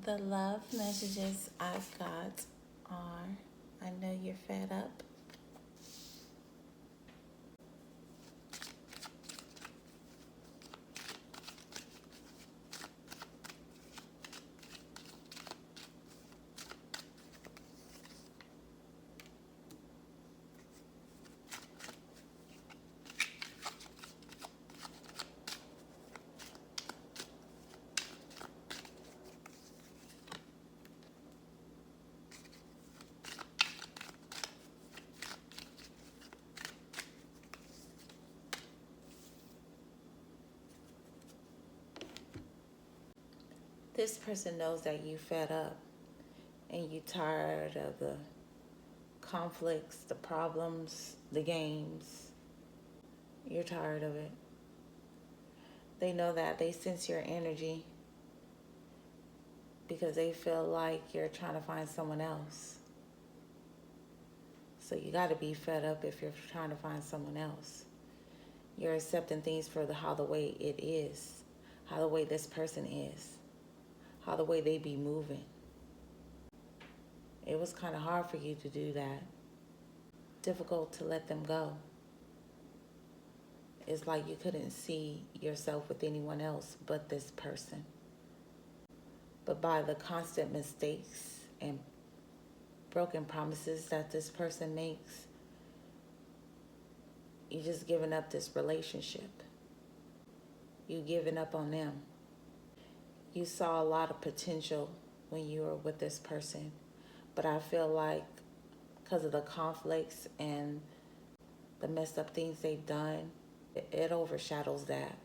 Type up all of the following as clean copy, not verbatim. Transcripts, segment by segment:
The love messages I got are, I know you're fed up. This person knows that you fed up and you tired of the conflicts, the problems, the games. You're tired of it. They know that. They sense your energy because they feel like you're trying to find someone else. So you got to be fed up if you're trying to find someone else. You're accepting things for how the way it is, how the way this person is, how the way they be moving. It was kind of hard for you to do that. Difficult to let them go. It's like you couldn't see yourself with anyone else but this person. But by the constant mistakes and broken promises that this person makes, you just giving up this relationship. You giving up on them. You saw a lot of potential when you were with this person, but I feel like because of the conflicts and the messed up things they've done, it overshadows that.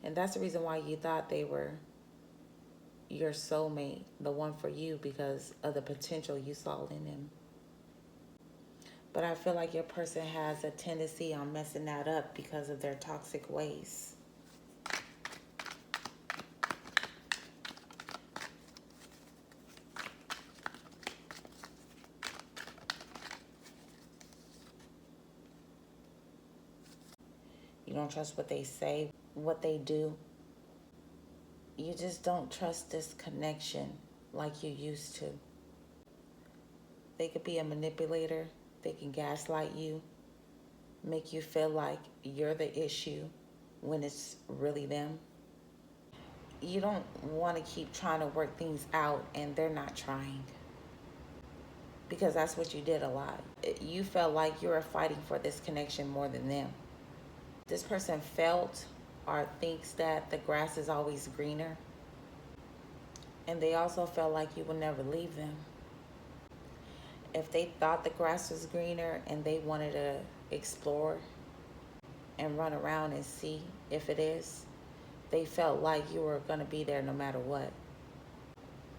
And that's the reason why you thought they were your soulmate, the one for you, because of the potential you saw in them. But I feel like your person has a tendency on messing that up because of their toxic ways. You don't trust what they say, what they do. You just don't trust this connection like you used to. They could be a manipulator. They can gaslight you, make you feel like you're the issue when it's really them. You don't want to keep trying to work things out and they're not trying, because that's what you did a lot. You felt like you were fighting for this connection more than them. This person felt or thinks that the grass is always greener, and they also felt like you would never leave them. If they thought the grass was greener and they wanted to explore and run around and see if it is, they felt like you were going to be there no matter what.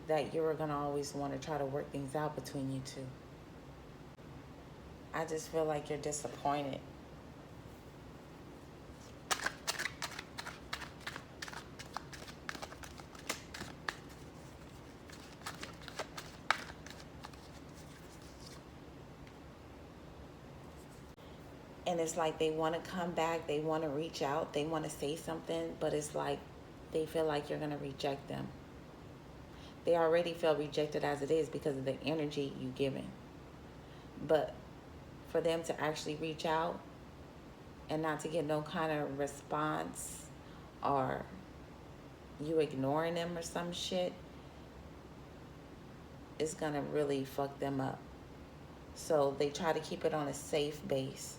That you were going to always want to try to work things out between you two. I just feel like you're disappointed. And it's like they want to come back, they want to reach out, they want to say something, but it's like they feel like you're going to reject them. They already feel rejected as it is because of the energy you giving. But for them to actually reach out and not to get no kind of response, or you ignoring them or some shit, is going to really fuck them up. So they try to keep it on a safe base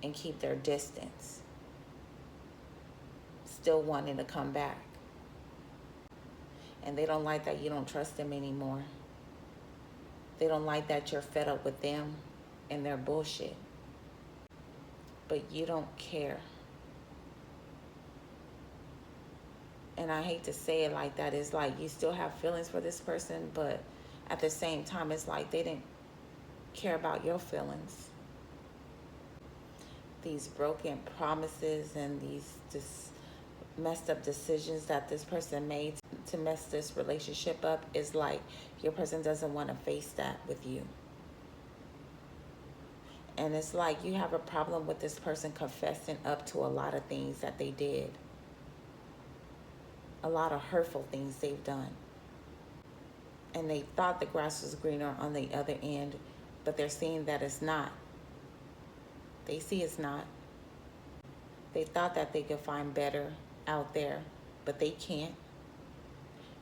and keep their distance, still wanting to come back. And they don't like that you don't trust them anymore. They don't like that you're fed up with them and their bullshit. But you don't care. And I hate to say it like that. It's like you still have feelings for this person, but at the same time, it's like they didn't care about your feelings. These broken promises and these messed up decisions that this person made to mess this relationship up, is like your person doesn't want to face that with you. And it's like you have a problem with this person confessing up to a lot of things that they did, a lot of hurtful things they've done. and they thought the grass was greener on the other end, but they're seeing that it's not. They see it's not. They thought that they could find better out there, but they can't.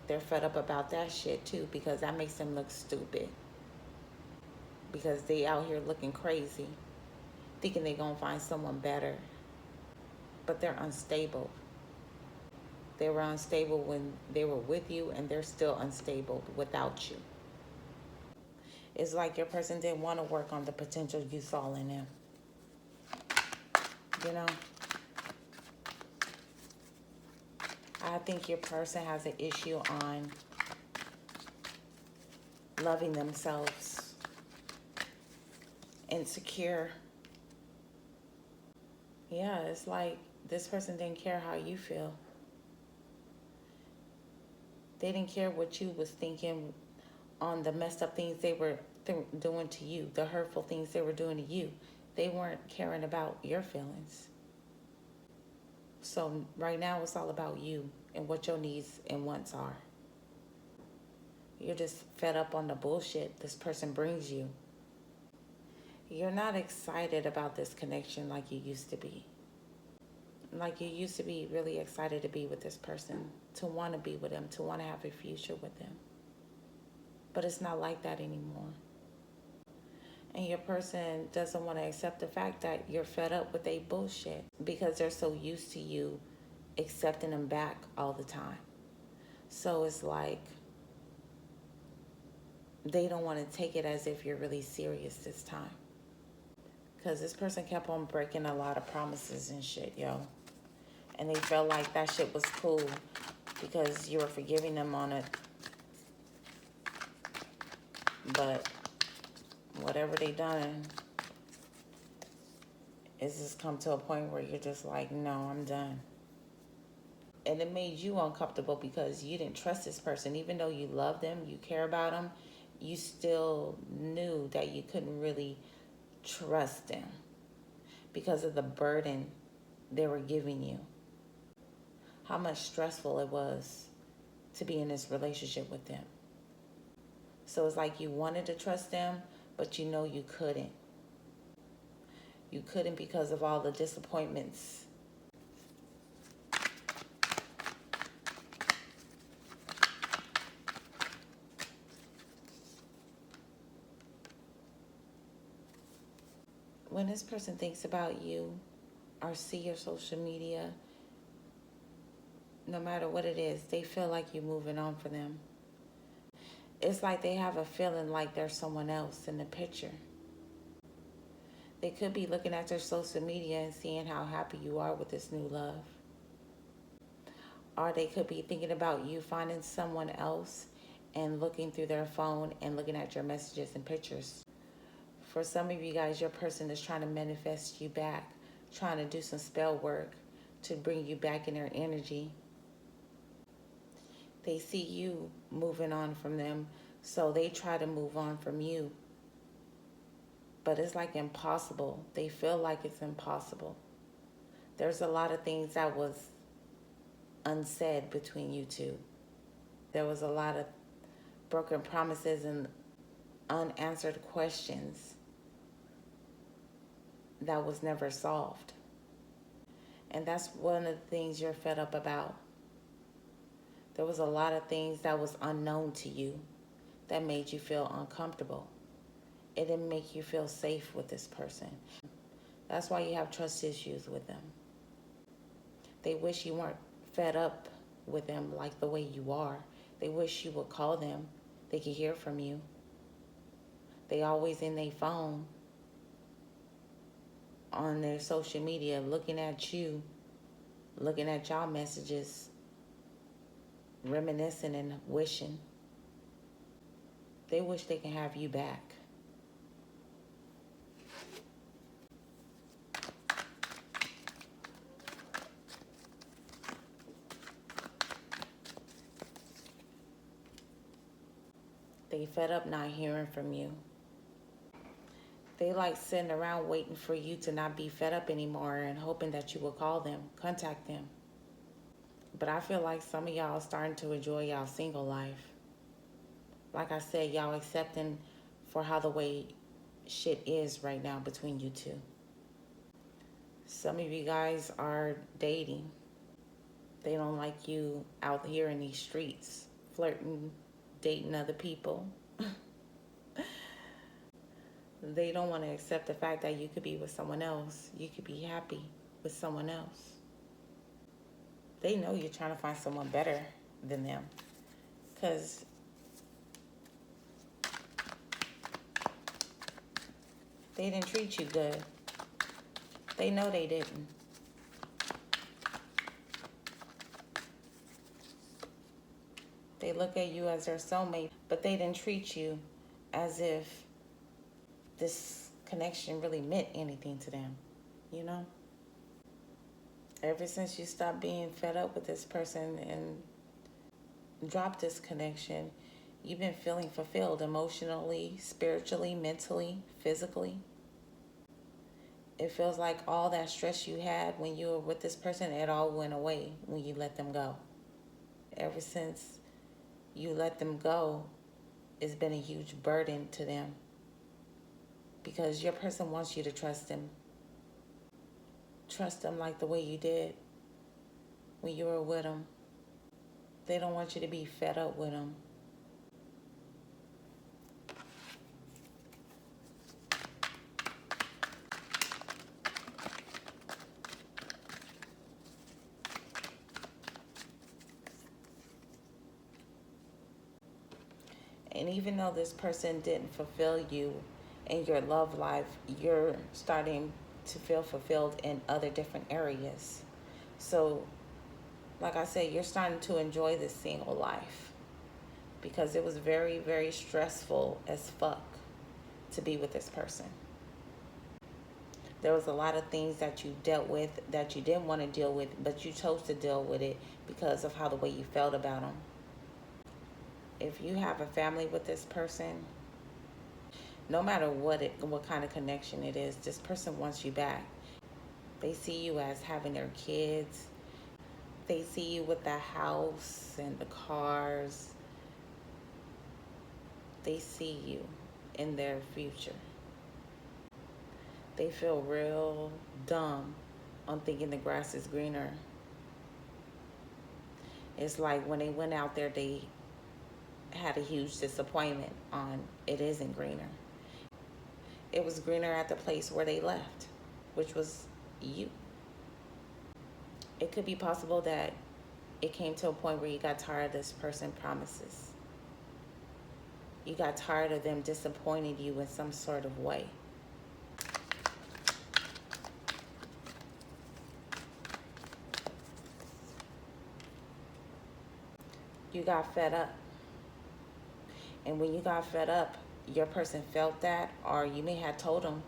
They're fed up about that shit too, because that makes them look stupid. Because they out here looking crazy, thinking they gonna find someone better. But they're unstable. They were unstable when they were with you, and they're still unstable without you. It's like your person didn't want to work on the potential you saw in them. You know? I think your person has an issue on loving themselves, insecure. Yeah, it's like this person didn't care how you feel. They didn't care what you was thinking on the messed up things they were doing to you, the hurtful things they were doing to you. They weren't caring about your feelings. So right now it's all about you and what your needs and wants are. You're just fed up on the bullshit this person brings you. You're not excited about this connection like you used to be. Like you used to be really excited to be with this person, to want to be with them, to want to have a future with them. But it's not like that anymore. And your person doesn't want to accept the fact that you're fed up with their bullshit because they're so used to you accepting them back all the time. So it's like they don't want to take it as if you're really serious this time. Because this person kept on breaking a lot of promises and shit, yo. And they felt like that shit was cool because you were forgiving them on it. But whatever they done is just come to a point where you're just like, no, I'm done. And it made you uncomfortable because you didn't trust this person. Even though you love them, you care about them, you still knew that you couldn't really trust them because of the burden they were giving you. How much stressful it was to be in this relationship with them. So it's like you wanted to trust them, but you know you couldn't. You couldn't because of all the disappointments. When this person thinks about you or see your social media, no matter what it is, they feel like you're moving on for them. It's like they have a feeling like there's someone else in the picture. They could be looking at their social media and seeing how happy you are with this new love. Or they could be thinking about you finding someone else and looking through their phone and looking at your messages and pictures. For some of you guys, your person is trying to manifest you back, trying to do some spell work to bring you back in their energy. They see you moving on from them, so they try to move on from you. But it's like impossible. They feel like it's impossible. There's a lot of things that was unsaid between you two. There was a lot of broken promises and unanswered questions that was never solved. And that's one of the things you're fed up about. There was a lot of things that was unknown to you that made you feel uncomfortable. It didn't make you feel safe with this person. That's why you have trust issues with them. They wish you weren't fed up with them like the way you are. They wish you would call them. They could hear from you. They always in their phone, on their social media, looking at you, looking at y'all messages, reminiscing and wishing. They wish they can have you back. They fed up not hearing from you. They like sitting around waiting for you to not be fed up anymore and hoping that you will call them, contact them. But I feel like some of y'all are starting to enjoy y'all single life. Like I said, y'all accepting for how the way shit is right now between you two. Some of you guys are dating. They don't like you out here in these streets, flirting, dating other people. They don't want to accept the fact that you could be with someone else. You could be happy with someone else. They know you're trying to find someone better than them. Because they didn't treat you good. They know they didn't. They look at you as their soulmate, but they didn't treat you as if this connection really meant anything to them, you know? Ever since you stopped being fed up with this person and dropped this connection, you've been feeling fulfilled emotionally, spiritually, mentally, physically. It feels like all that stress you had when you were with this person, it all went away when you let them go. Ever since you let them go, it's been a huge burden to them because your person wants you to trust them. Trust them like the way you did when you were with them. They don't want you to be fed up with them. And even though this person didn't fulfill you in your love life, you're starting to feel fulfilled in other different areas. So, like I said, you're starting to enjoy this single life because it was very, very stressful as fuck to be with this person. There was a lot of things that you dealt with that you didn't want to deal with, but you chose to deal with it because of how the way you felt about them. If you have a family with this person, no matter what kind of connection it is, this person wants you back. They see you as having their kids. They see you with the house and the cars. They see you in their future. They feel real dumb on thinking the grass is greener. It's like when they went out there, they had a huge disappointment on it isn't greener. It was greener at the place where they left, which was you. It could be possible that it came to a point where you got tired of this person's promises. You got tired of them disappointing you in some sort of way. You got fed up. And when you got fed up, your person felt that, or you may have told them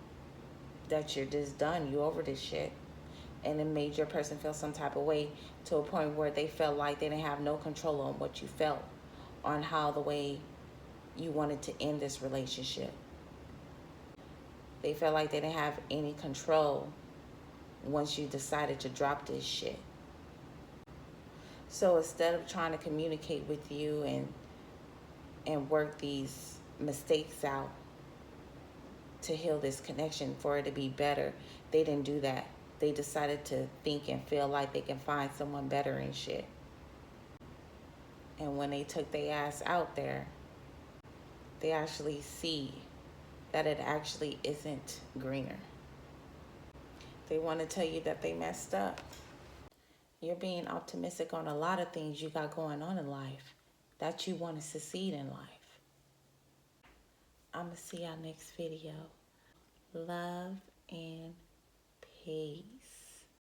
that you're just done, you over this shit. And it made your person feel some type of way to a point where they felt like they didn't have no control on what you felt, on how the way you wanted to end this relationship. They felt like they didn't have any control once you decided to drop this shit. So instead of trying to communicate with you and work these mistakes out to heal this connection for it to be better, they didn't do that. They decided to think and feel like they can find someone better and shit. And when they took their ass out there, they actually see that it actually isn't greener. They want to tell you that they messed up. You're being optimistic on a lot of things you got going on in life, that you want to succeed in life. I'm going to see y'all next video. Love and peace.